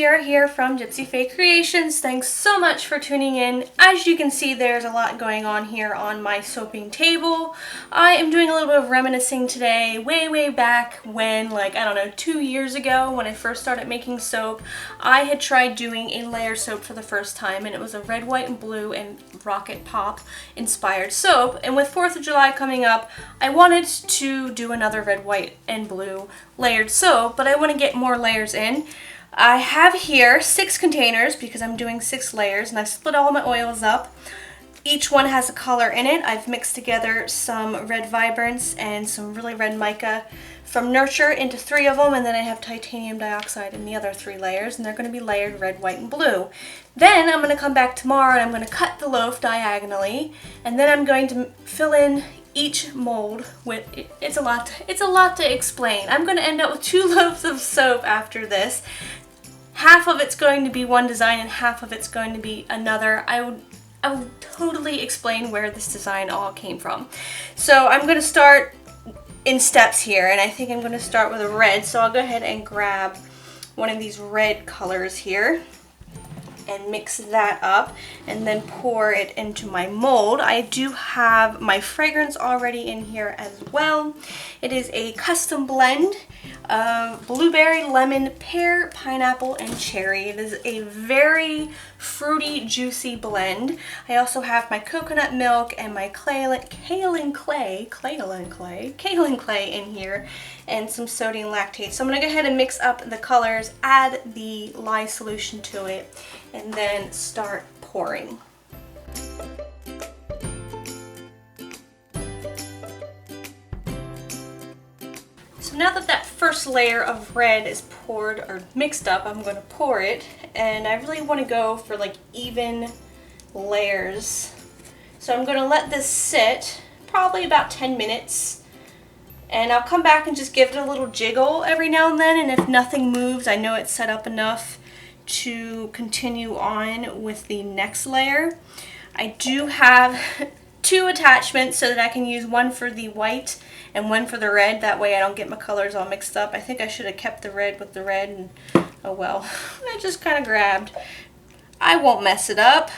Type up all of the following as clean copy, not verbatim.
Tiara here from Gypsyfae Creations. Thanks so much for tuning in. As you can see, there's a lot going on here on my soaping table. I am doing a little bit of reminiscing today, way back when, like, I don't know, 2 years ago when I first started making soap. I had tried doing a layer soap for the first time, and it was a red, white, and blue and rocket pop inspired soap. And with 4th of July coming up, I wanted to do another red, white, and blue layered soap, but I want to get more layers in. I have here 6 containers because I'm doing 6 layers, and I've split all my oils up. Each one has a color in it. I've mixed together some red vibrance and some really red mica from Nurture into 3 of them, and then I have titanium dioxide in the other 3 layers, and they're going to be layered red, white, and blue. Then I'm going to come back tomorrow and I'm going to cut the loaf diagonally, and then I'm going to fill in each mold with, it's a lot to explain. I'm going to end up with 2 loaves of soap after this. Half of it's going to be one design and half of it's going to be another. I will totally explain where this design all came from. So I'm going to start in steps here, and I think I'm going to start with a red. So I'll go ahead and grab one of these red colors here and mix that up and then pour it into my mold. I do have my fragrance already in here as well. It is a custom blend of blueberry, lemon, pear, pineapple, and cherry. It is a very fruity, juicy blend. I also have my coconut milk and my kaolin clay in here, and some sodium lactate. So I'm going to go ahead and mix up the colors, add the lye solution to it, and then start pouring. So now that first layer of red is poured or mixed up, I'm going to pour it, and I really want to go for like even layers. So I'm going to let this sit probably about 10 minutes, and I'll come back and just give it a little jiggle every now and then, and if nothing moves, I know it's set up enough to continue on with the next layer. I do have 2 attachments so that I can use one for the white and one for the red. That way I don't get my colors all mixed up. I think I should have kept the red with the red, and oh well. I just kind of grabbed. I won't mess it up.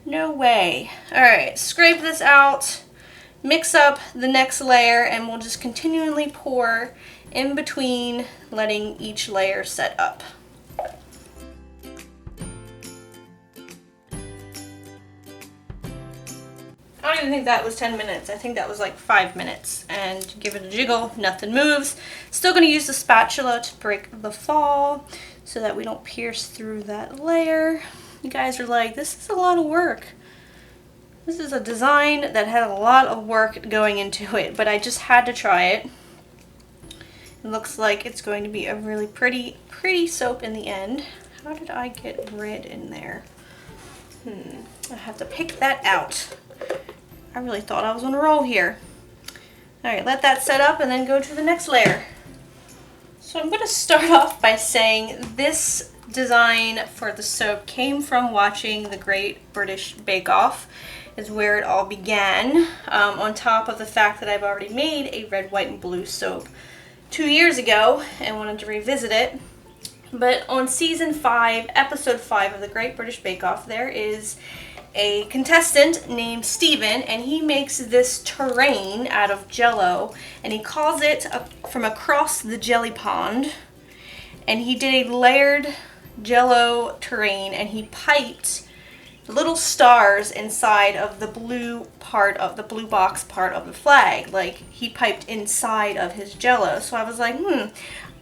No way. Alright, scrape this out, mix up the next layer, and we'll just continually pour in between, letting each layer set up. I don't even think that was 10 minutes. I think that was like 5 minutes. And give it a jiggle, nothing moves. Still going to use the spatula to break the fall so that we don't pierce through that layer. You guys are like, this is a lot of work. This is a design that had a lot of work going into it, but I just had to try it. It looks like it's going to be a really pretty soap in the end. How did I get red in there? I have to pick that out. I really thought I was on a roll here. Alright, let that set up and then go to the next layer. So I'm going to start off by saying this design for the soap came from watching the Great British Bake Off, is where it all began, on top of the fact that I've already made a red, white, and blue soap 2 years ago and wanted to revisit it. But on season 5, episode 5 of the Great British Bake Off, there is a contestant named Steven, and he makes this terrain out of jello, and he calls it from across the jelly pond. And he did a layered jello terrain, and he piped little stars inside of the blue part of the blue box part of the flag. Like, he piped inside of his jello. So I was like,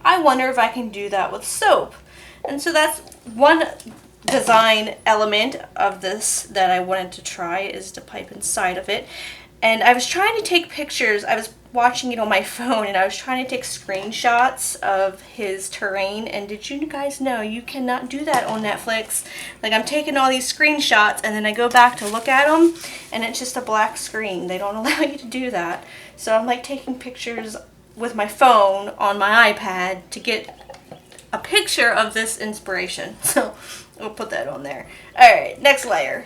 I wonder if I can do that with soap. And so that's one design element of this that I wanted to try, is to pipe inside of it. And I was trying to take pictures. I was watching it on my phone, and I was trying to take screenshots of his terrain. And did you guys know you cannot do that on Netflix? Like, I'm taking all these screenshots and then I go back to look at them and it's just a black screen. They don't allow you to do that. So I'm like taking pictures with my phone on my iPad to get a picture of this inspiration. So we'll put that on there. Alright, next layer.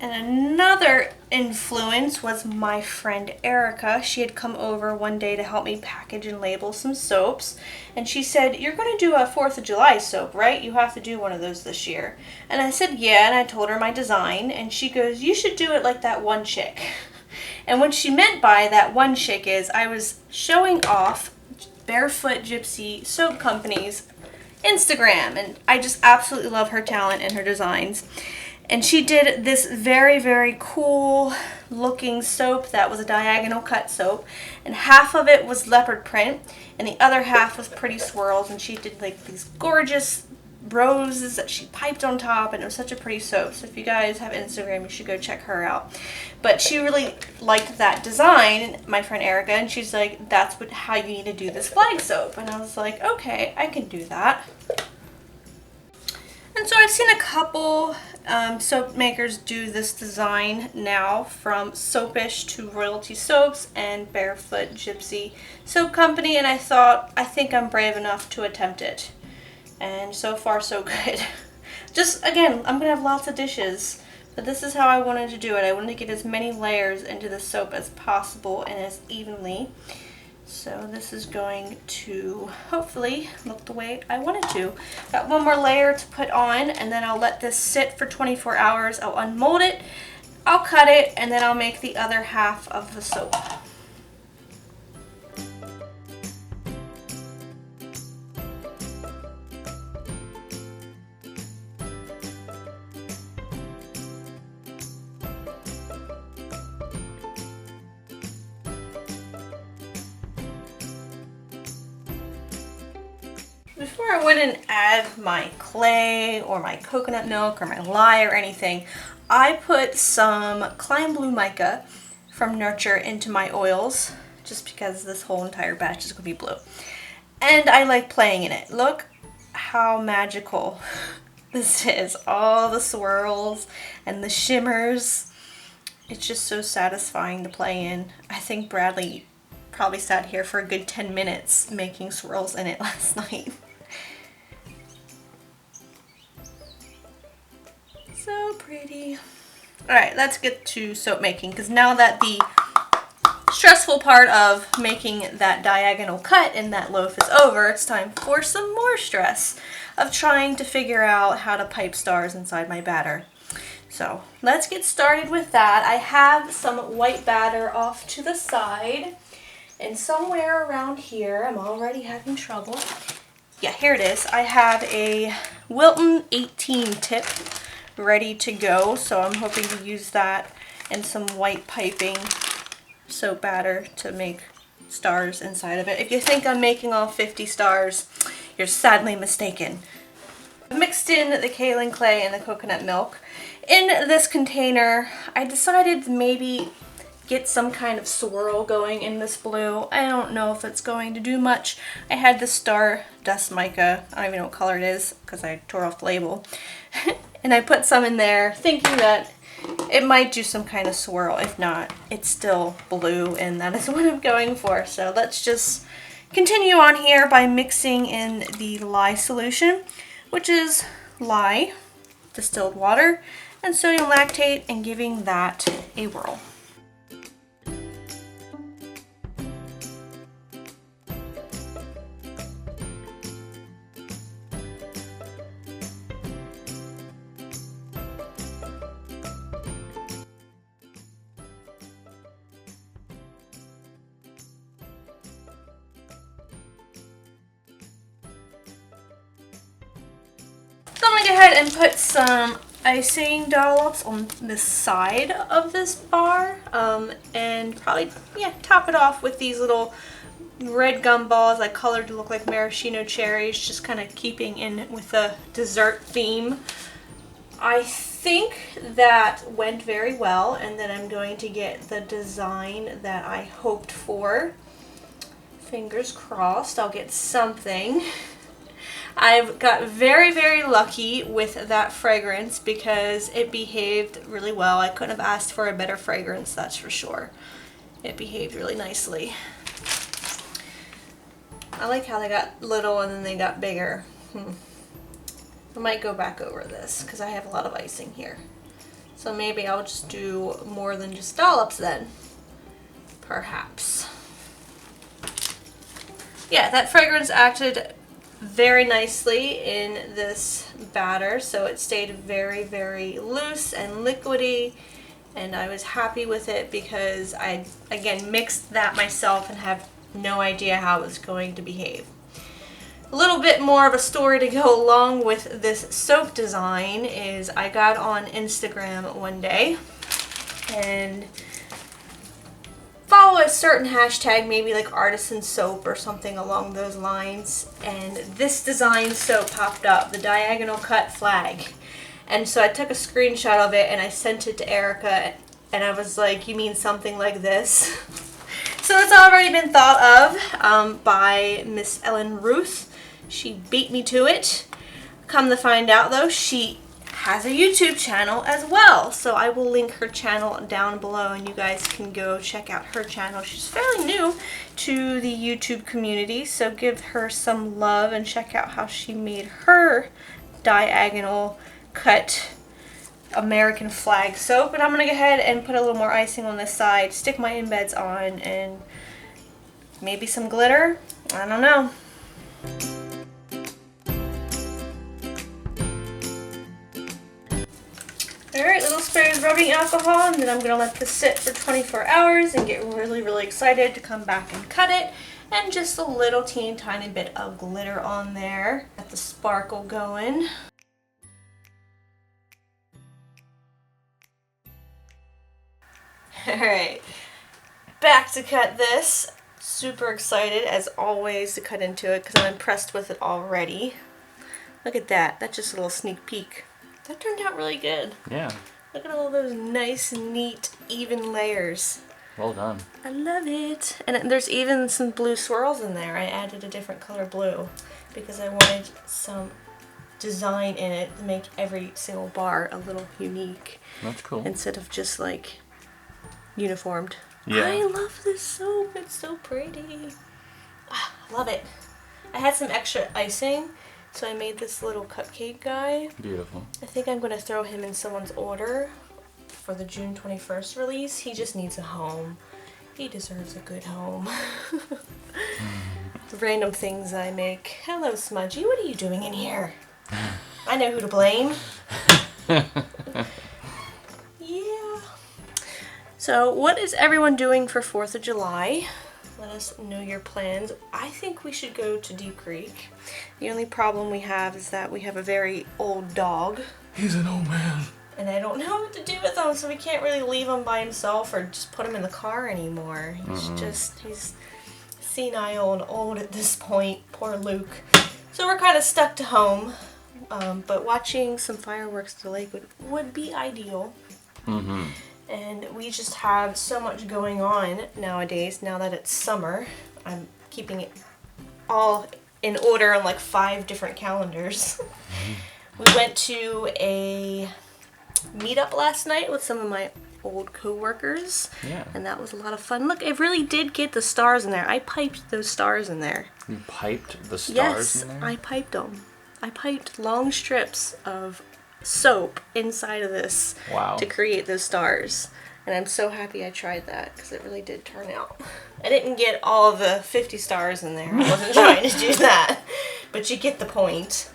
And another influence was my friend Erica. She had come over one day to help me package and label some soaps. And she said, "You're going to do a 4th of July soap, right? You have to do one of those this year." And I said, "Yeah," and I told her my design. And she goes, "You should do it like that one chick." And what she meant by that one chick is I was showing off Barefoot Gypsy Soap Company's Instagram. And I just absolutely love her talent and her designs. And she did this very, very cool looking soap that was a diagonal cut soap. And half of it was leopard print and the other half was pretty swirls. And she did like these gorgeous roses that she piped on top, and it was such a pretty soap. So if you guys have Instagram, you should go check her out. But she really liked that design, my friend Erica, and she's like, "That's how you need to do this flag soap." And I was like, okay, I can do that. And so I've seen a couple soap makers do this design now, from Soapish to Royalty Soaps and Barefoot Gypsy Soap Company, and I thought, I think I'm brave enough to attempt it. And so far so good. Just, again, I'm going to have lots of dishes, but this is how I wanted to do it. I wanted to get as many layers into the soap as possible and as evenly. So this is going to hopefully look the way I want it to. Got one more layer to put on, and then I'll let this sit for 24 hours. I'll unmold it, I'll cut it, and then I'll make the other half of the soap. Before I went and add my clay or my coconut milk or my lye or anything, I put some Klein Blue Mica from Nurture into my oils, just because this whole entire batch is going to be blue. And I like playing in it. Look how magical this is. All the swirls and the shimmers. It's just so satisfying to play in. I think Bradley probably sat here for a good 10 minutes making swirls in it last night. So pretty. Alright, let's get to soap making, because now that the stressful part of making that diagonal cut in that loaf is over, it's time for some more stress of trying to figure out how to pipe stars inside my batter. So let's get started with that. I have some white batter off to the side, and somewhere around here, I'm already having trouble. Yeah, here it is. I have a Wilton 18 tip ready to go, so I'm hoping to use that and some white piping soap batter to make stars inside of it. If you think I'm making all 50 stars, you're sadly mistaken. I've mixed in the kaolin clay and the coconut milk. In this container, I decided to maybe get some kind of swirl going in this blue. I don't know if it's going to do much. I had the Stardust Mica, I don't even know what color it is because I tore off the label. And I put some in there thinking that it might do some kind of swirl. If not, it's still blue, and that is what I'm going for. So let's just continue on here by mixing in the lye solution, which is lye, distilled water, and sodium lactate, and giving that a whirl. So I'm going to go ahead and put some icing dollops on the side of this bar, and probably, yeah, top it off with these little red gum balls I colored to look like maraschino cherries, just kind of keeping in with the dessert theme. I think that went very well, and then I'm going to get the design that I hoped for. Fingers crossed I'll get something. I've got very, very lucky with that fragrance because it behaved really well. I couldn't have asked for a better fragrance, that's for sure. It behaved really nicely. I like how they got little and then they got bigger. I might go back over this because I have a lot of icing here. So maybe I'll just do more than just dollops then. Perhaps. Yeah, that fragrance acted very nicely in this batter, so it stayed very, very loose and liquidy, and I was happy with it because I, again, mixed that myself and have no idea how it was going to behave. A little bit more of a story to go along with this soap design is I got on Instagram one day and follow a certain hashtag, maybe like artisan soap or something along those lines, and this design soap popped up, the diagonal cut flag. And so I took a screenshot of it and I sent it to Erica, and I was like, you mean something like this? So it's already been thought of by Miss Ellen Ruth. She beat me to it. Come to find out though, she has a YouTube channel as well. So I will link her channel down below and you guys can go check out her channel. She's fairly new to the YouTube community, so give her some love and check out how she made her diagonal cut American flag soap. And I'm gonna go ahead and put a little more icing on this side, stick my embeds on, and maybe some glitter. I don't know. Alright, little spray of rubbing alcohol, and then I'm going to let this sit for 24 hours and get really, really excited to come back and cut it. And just a little teeny tiny bit of glitter on there. Got the sparkle going. Alright, back to cut this. Super excited as always to cut into it because I'm impressed with it already. Look at that. That's just a little sneak peek. That turned out really good. Yeah. Look at all those nice, neat, even layers. Well done. I love it. And there's even some blue swirls in there. I added a different color blue because I wanted some design in it to make every single bar a little unique. That's cool. Instead of just like uniformed. Yeah. I love this soap. It's so pretty. Ah, love it. I had some extra icing, so I made this little cupcake guy. Beautiful. I think I'm going to throw him in someone's order for the June 21st release. He just needs a home. He deserves a good home. The random things I make. Hello, Smudgy. What are you doing in here? I know who to blame. Yeah. So, what is everyone doing for 4th of July? Let us know your plans. I think we should go to Deep Creek. The only problem we have is that we have a very old dog. He's an old man. And I don't know what to do with him, so we can't really leave him by himself or just put him in the car anymore. He's senile and old at this point. Poor Luke. So we're kind of stuck to home. But watching some fireworks at the lake would be ideal. And we just have so much going on nowadays, now that it's summer. I'm keeping it all in order on like 5 different calendars. We went to a meetup last night with some of my old co-workers. Yeah. And that was a lot of fun. Look, it really did get the stars in there. I piped those stars in there. You piped the stars in there? Yes, I piped them. I piped long strips of soap inside of this to create those stars, and I'm so happy I tried that because it really did turn out. I didn't get all of the 50 stars in there. I wasn't trying to do that, but you get the point.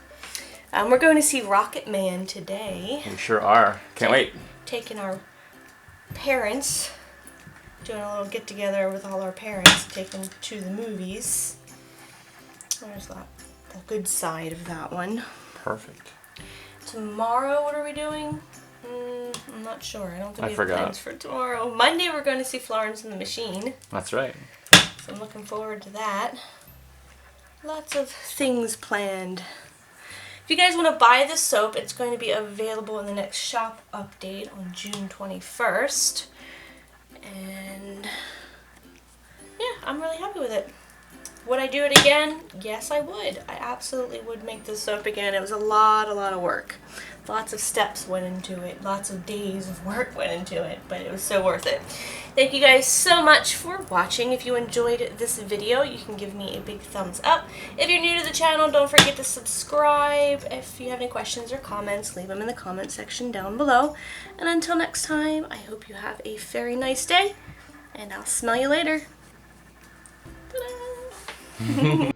We're going to see Rocket Man today. We sure are. Can't wait. Taking our parents, doing a little get together with all our parents, taking them to the movies. There's the good side of that one. Perfect. Tomorrow, what are we doing? I'm not sure. I don't think we have plans for tomorrow. Monday, we're going to see Florence and the Machine. That's right. So I'm looking forward to that. Lots of things planned. If you guys want to buy this soap, it's going to be available in the next shop update on June 21st. And yeah, I'm really happy with it. Would I do it again? Yes, I would. I absolutely would make this soap again. It was a lot of work. Lots of steps went into it. Lots of days of work went into it, but it was so worth it. Thank you guys so much for watching. If you enjoyed this video, you can give me a big thumbs up. If you're new to the channel, don't forget to subscribe. If you have any questions or comments, leave them in the comment section down below. And until next time, I hope you have a very nice day, and I'll smell you later. Ta-da!